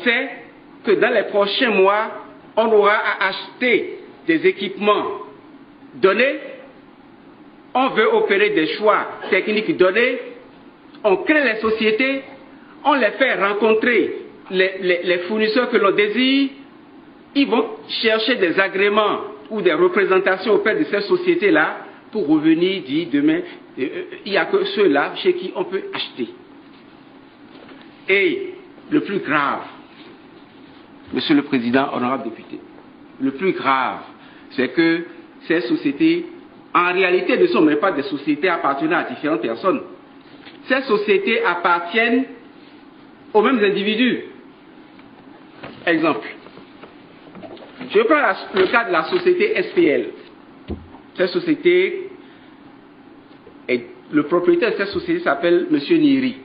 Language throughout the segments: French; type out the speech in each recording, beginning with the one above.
sait que dans les prochains mois, on aura à acheter des équipements donnés, on veut opérer des choix techniques donnés, on crée les sociétés, on les fait rencontrer les fournisseurs que l'on désire, ils vont chercher des agréments ou des représentations auprès de ces sociétés-là pour revenir dire demain, il n'y a que ceux-là chez qui on peut acheter. Et le plus grave, Monsieur le Président, honorable député, le plus grave, c'est que ces sociétés, en réalité, ne sont même pas des sociétés appartenant à différentes personnes. Ces sociétés appartiennent aux mêmes individus. Exemple. Je prends le cas de la société SPL. Cette société, le propriétaire de cette société s'appelle M. Nieri.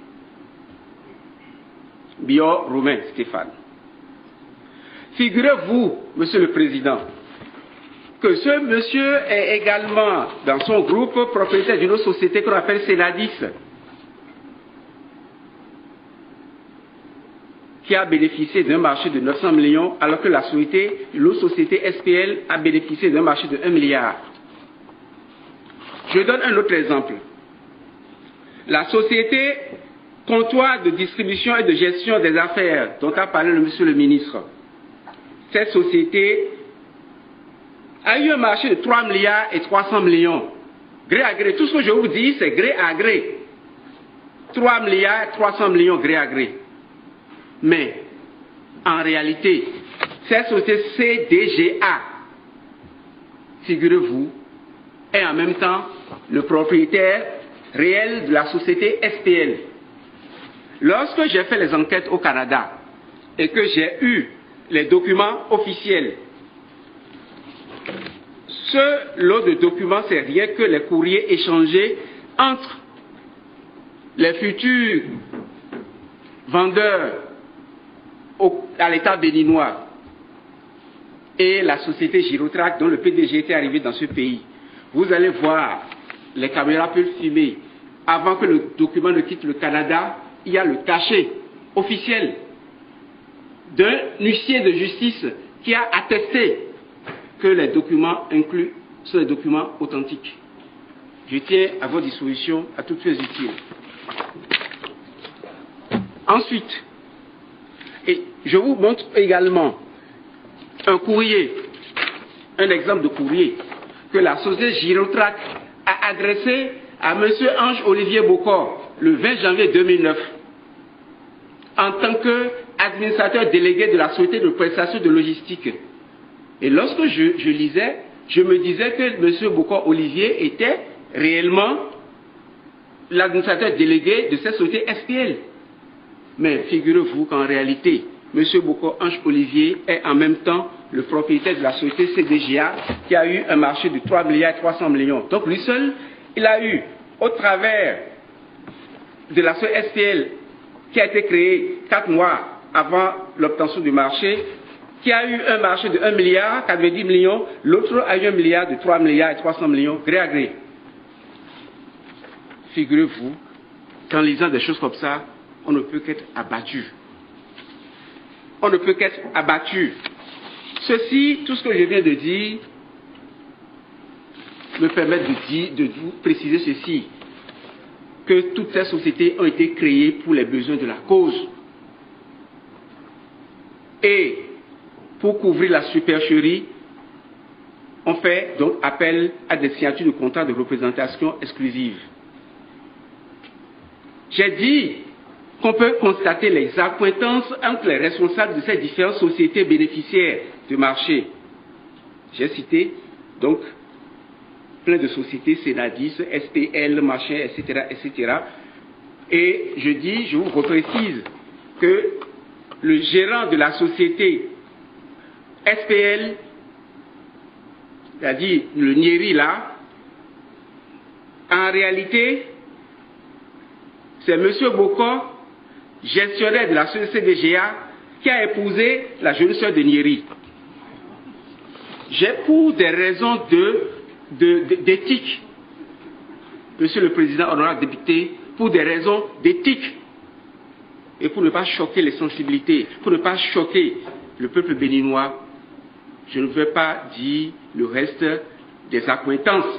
Bio-Romain Stéphane. Figurez-vous, Monsieur le Président, que ce monsieur est également, dans son groupe, propriétaire d'une autre société qu'on appelle Céladis, qui a bénéficié d'un marché de 900 millions, alors que l'autre société SPL a bénéficié d'un marché de 1 milliard. Je donne un autre exemple. La société comptoir de distribution et de gestion des affaires, dont a parlé le monsieur le ministre, cette société a eu un marché de 3 milliards et 300 millions. Gré à gré. Tout ce que je vous dis, c'est gré à gré. 3 milliards et 300 millions gré à gré. Mais, en réalité, cette société CDGA, figurez-vous, est en même temps le propriétaire réel de la société SPL. Lorsque j'ai fait les enquêtes au Canada et que j'ai eu les documents officiels, ce lot de documents, c'est rien que les courriers échangés entre les futurs vendeurs à l'État béninois et la société Girotrac dont le PDG était arrivé dans ce pays. Vous allez voir, les caméras peuvent filmer. Avant que le document ne quitte le Canada, il y a le cachet officiel d'un huissier de justice qui a attesté que les documents inclus sont des documents authentiques. Je tiens à votre disposition à toutes choses utiles. Ensuite, et je vous montre également un courrier, un exemple de courrier que la société Girotrac a adressé à M. Ange-Olivier Bokor le 20 janvier 2009 en tant qu'administrateur délégué de la société de prestation de logistique. Et lorsque je lisais, je me disais que M. Bokor Olivier était réellement l'administrateur délégué de cette société SPL. Mais figurez-vous qu'en réalité, M. Bokor Ange-Olivier est en même temps le propriétaire de la société CDGA qui a eu un marché de 3 milliards et 300 millions. Donc lui seul, il a eu, au travers de la société SPL qui a été créée 4 mois avant l'obtention du marché, qui a eu un marché de 1 milliard, 90 millions, l'autre a eu un milliard de 3 milliards et 300 millions, gré à gré. Figurez-vous qu'en lisant des choses comme ça, on ne peut qu'être abattu. On ne peut qu'être abattu. Ceci, tout ce que je viens de dire, me permet de vous préciser ceci, que toutes ces sociétés ont été créées pour les besoins de la cause. Et pour couvrir la supercherie, on fait donc appel à des signatures de contrats de représentation exclusive. J'ai dit qu'on peut constater les accointances entre les responsables de ces différentes sociétés bénéficiaires de marché. J'ai cité donc plein de sociétés, Céladis, SPL, machin, etc., etc. Et je vous reprécise que le gérant de la société SPL, c'est-à-dire le Nieri là, en réalité, c'est M. Bokor, gestionnaire de la société CDGA, qui a épousé la jeune sœur de Nieri. J'ai pour des raisons d'éthique, Monsieur le Président honorable député, pour des raisons d'éthique, et pour ne pas choquer les sensibilités, pour ne pas choquer le peuple béninois, je ne vais pas dire le reste des accointances